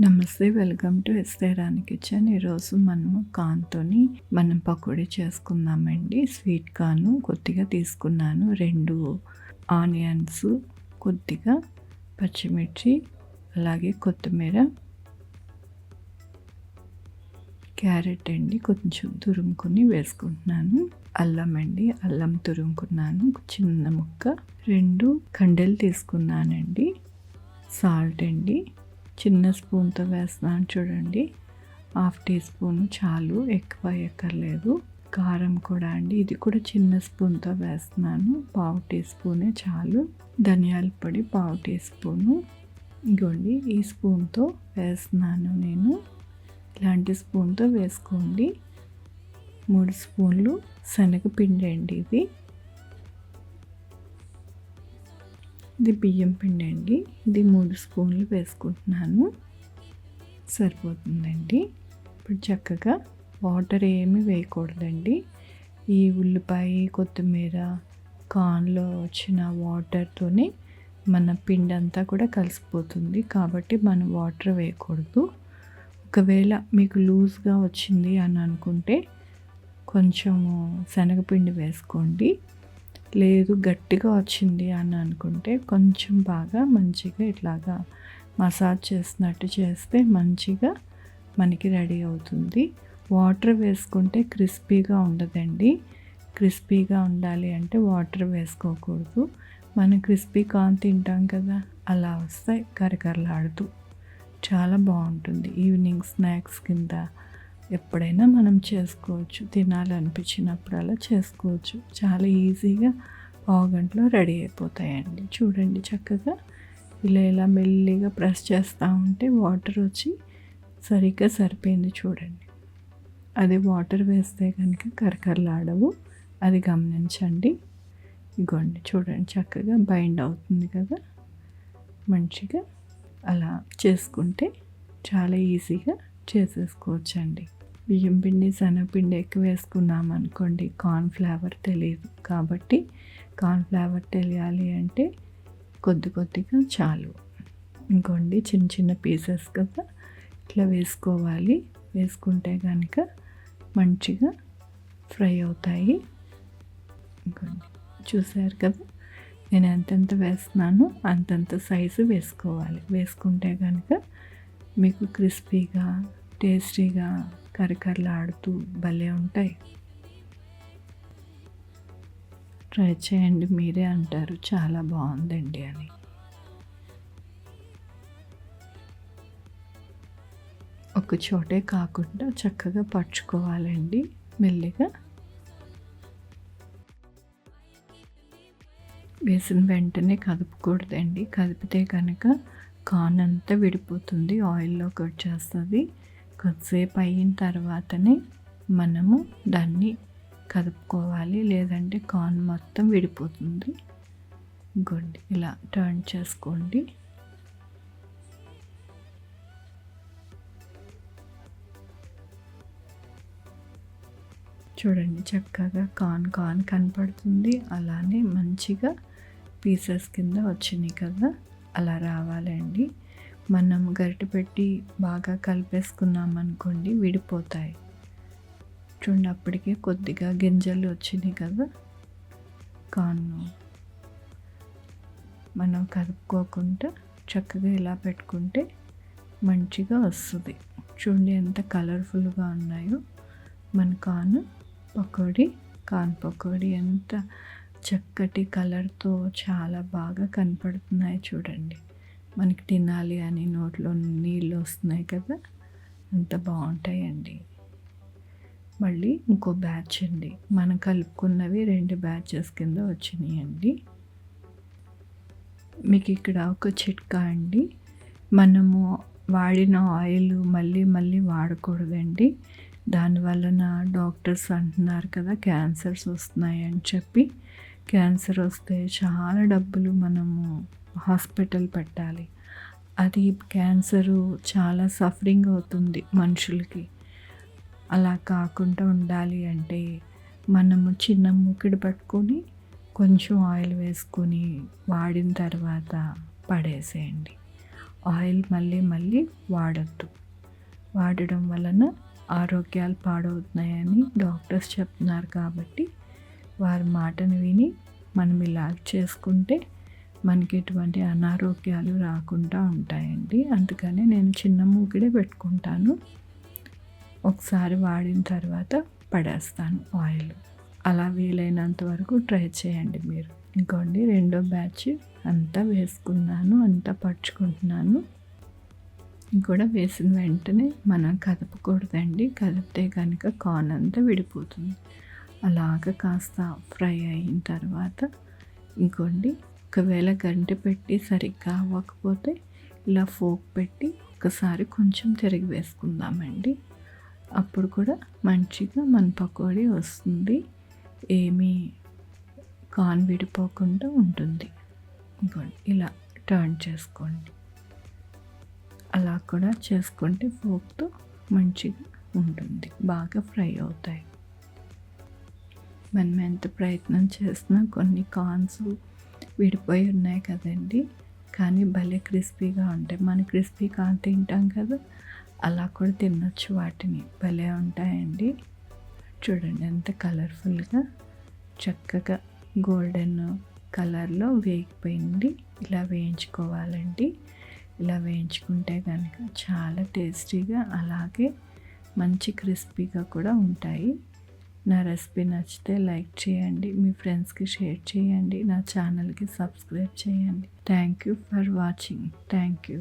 నమస్తే, welcome to ఎస్తేరాని kitchen. ఈరోజు మనము కార్న్తోని పకోడీ చేసుకుందామండి. స్వీట్ కార్న్ కొద్దిగా తీసుకున్నాను, 2 ఆనియన్స్, కొద్దిగా పచ్చిమిర్చి, అలాగే కొత్తిమీర, క్యారెట్ అండి కొంచెం తురుముకొని వేసుకుంటున్నాను. అల్లం అండి, అల్లం తురుముకున్నాను చిన్న ముక్క, 2 కండెలు తీసుకున్నానండి. సాల్ట్ అండి, చిన్న స్పూన్తో వేస్తున్నాను చూడండి, 1/2 టీ స్పూన్ చాలు, ఎక్కువ ఎక్కర్లేదు. కారం కూడా అండి, ఇది కూడా చిన్న స్పూన్తో వేస్తున్నాను, 1/2 టీ స్పూనే చాలు. ధనియాల పొడి 1/2 టీ స్పూను. ఇగోండి ఈ స్పూన్తో వేస్తున్నాను నేను, ఇలాంటి స్పూన్తో వేసుకోండి. 3 స్పూన్లు శనగపిండి అండి, ఇది బియ్యం పిండి అండి, ఇది 3 స్పూన్లు వేసుకుంటున్నాను, సరిపోతుందండి. ఇప్పుడు చక్కగా వాటర్ ఏమీ వేయకూడదండి. ఈ ఉల్లిపాయ, కొత్తిమీర, కార్న్లో వచ్చిన వాటర్తోనే మన పిండి అంతా కూడా కలిసిపోతుంది, కాబట్టి మనం వాటర్ వేయకూడదు. ఒకవేళ మీకు లూజ్గా వచ్చింది అని అనుకుంటే కొంచెము శనగపిండి వేసుకోండి, లేదు గట్టిగా వచ్చింది అని అనుకుంటే కొంచెం బాగా మంచిగా ఇట్లాగా మసాజ్ చేసినట్టు చేస్తే మంచిగా మనకి రెడీ అవుతుంది. వాటర్ వేసుకుంటే క్రిస్పీగా ఉండదండి. క్రిస్పీగా ఉండాలి అంటే వాటర్ వేసుకోకూడదు. మనం క్రిస్పీ కార్న్ తింటాం కదా, అలా వస్తాయి కరకరలాడుతూ, చాలా బాగుంటుంది. ఈవినింగ్ స్నాక్స్ కింద ఎప్పుడైనా మనం చేసుకోవచ్చు, తినాలనిపించినప్పుడు అలా చేసుకోవచ్చు. చాలా ఈజీగా 1/2 గంటలో రెడీ అయిపోతాయండి. చూడండి చక్కగా ఇలా మెల్లిగా ప్రెస్ చేస్తూ ఉంటే వాటర్ వచ్చి సరిగ్గా సరిపోయింది చూడండి. అది వాటర్ వేస్తే కనుక కరకరలాడవు, అది గమనించండి. ఇగోండి చూడండి చక్కగా బైండ్ అవుతుంది కదా, మంచిగా అలా చేసుకుంటే చాలా ఈజీగా చేసేసుకోవచ్చండి. బియ్యం పిండి, శనగపిండి ఎక్కువ వేసుకున్నాం అనుకోండి కార్న్ ఫ్లేవర్ తెలియదు, కాబట్టి కార్న్ ఫ్లేవర్ తెలియాలి అంటే కొద్దిగా చాలు. ఇంకోండి చిన్న చిన్న పీసెస్ కదా ఇట్లా వేసుకోవాలి, వేసుకుంటే కనుక మంచిగా ఫ్రై అవుతాయి. ఇంకోండి చూసారు కదా, నేను ఎంతెంత వేస్తున్నానో అంతంత సైజు వేసుకోవాలి, వేసుకుంటే కనుక మీకు క్రిస్పీగా, టేస్టీగా, కరకరలాడుతూ భలే ఉంటాయి. ట్రై చేయండి, మీరే అంటారు చాలా బాగుందండి అని. ఒక చోటే కాకుండా చక్కగా పరుచుకోవాలండి మెల్లిగా. వేసిన వెంటనే కదపకూడదండి, కదిపితే కనుక కార్న్ అంతా విడిపోతుంది, ఆయిల్లోకి వచ్చేస్తుంది. కొద్దిసేపు అయిన తర్వాతనే మనము దాన్ని కదుపుకోవాలి, లేదంటే కార్న్ మొత్తం విడిపోతుంది. ఇంకోండి ఇలా టర్న్ చేసుకోండి. చూడండి చక్కగా కార్న్ కనపడుతుంది, అలానే మంచిగా పీసెస్ కింద వచ్చినాయి కదా, అలా రావాలండి. మనం గరిటె పెట్టి బాగా కలిపేసుకున్నాం అనుకోండి విడిపోతాయి. చూడండి అప్పటికే కొద్దిగా గింజలు వచ్చినాయి కదా, కార్న్ మనం కలుపుకోకుండా చక్కగా ఇలా పెట్టుకుంటే మంచిగా వస్తుంది. చూడండి ఎంత కలర్ఫుల్గా ఉన్నాయో మన కార్న్ పకోడీ ఎంత చక్కటి కలర్తో చాలా బాగా కనపడుతున్నాయి చూడండి. మనకి తినాలి అని నోట్లో నీళ్ళు వస్తున్నాయి కదా, అంత బాగుంటాయండి. మళ్ళీ ఇంకో బ్యాచ్ అండి, మనం కలుపుకున్నవి 2 బ్యాచెస్ కింద వచ్చినాయండి. మీకు ఇక్కడ ఒక చిట్కా అండి, మనము వాడిన ఆయిల్ మళ్ళీ వాడకూడదండి. దానివలన డాక్టర్స్ అంటున్నారు కదా క్యాన్సర్స్ వస్తున్నాయి అని చెప్పి. క్యాన్సర్ వస్తే చాలా డబ్బులు మనము హాస్పిటల్ పెట్టాలి. అది క్యాన్సరు చాలా సఫరింగ్ అవుతుంది మనుషులకి. అలా కాకుండా ఉండాలి అంటే మనము చిన్న మూకిడి పట్టుకొని కొంచెం ఆయిల్ వేసుకొని వాడిన తర్వాత పడేసేయండి. ఆయిల్ మళ్ళీ మళ్ళీ వాడద్దు. వాడడం వలన ఆరోగ్యాలు పాడవుతున్నాయని డాక్టర్స్ చెప్తున్నారు. కాబట్టి వారి మాటను విని మనం ఇలా చేసుకుంటే మనకి ఎటువంటి అనారోగ్యాలు రాకుండా ఉంటాయండి. అందుకని నేను చిన్న మూకిడే పెట్టుకుంటాను. ఒకసారి వాడిన తర్వాత పడేస్తాను ఆయిల్. అలా వీలైనంత వరకు ట్రై చేయండి మీరు. ఇంకోండి రెండో బ్యాచ్ అంతా వేసుకున్నాను, అంతా పరుచుకుంటున్నాను. కూడా వేసిన వెంటనే మనం కదపకూడదండి. కదిపితే కనుక కార్న్ అంతా విడిపోతుంది. అలాగ కాస్త ఫ్రై అయిన తర్వాత ఇంకోండి ఒకవేళ గంటె పెట్టి సరిగ్గా అవ్వకపోతే ఇలా ఫోక్ పెట్టి ఒకసారి కొంచెం తిరిగి వేసుకుందామండి. అప్పుడు కూడా మంచిగా మన పకోడీ వస్తుంది. ఏమీ కార్న్ విడిపోకుండా ఉంటుంది. ఇంకోండి ఇలా టర్న్ చేసుకోండి. అలా కూడా చేసుకుంటే ఫోక్తో మంచిగా ఉంటుంది. బాగా ఫ్రై అవుతాయి. మనం ఎంత ప్రయత్నం చేసినా కొన్ని కార్న్స్ విడిపోయి ఉన్నాయి కదండి, కానీ భలే క్రిస్పీగా ఉంటాయి. మన క్రిస్పీ కార్న్ తింటాం కదా, అలా కూడా తినొచ్చు వాటిని. భలే ఉంటాయండి. చూడండి ఎంత కలర్ఫుల్గా చక్కగా గోల్డెన్ కలర్లో వేగిపోయింది. ఇలా వేయించుకోవాలండి. ఇలా వేయించుకుంటే కనుక చాలా టేస్టీగా అలాగే మంచి క్రిస్పీగా కూడా ఉంటాయి. నా రెసిపీ నచ్చితే లైక్ చేయండి, మీ ఫ్రెండ్స్కి షేర్ చేయండి, నా ఛానల్కి సబ్స్క్రైబ్ చేయండి. Thank you for watching. Thank you.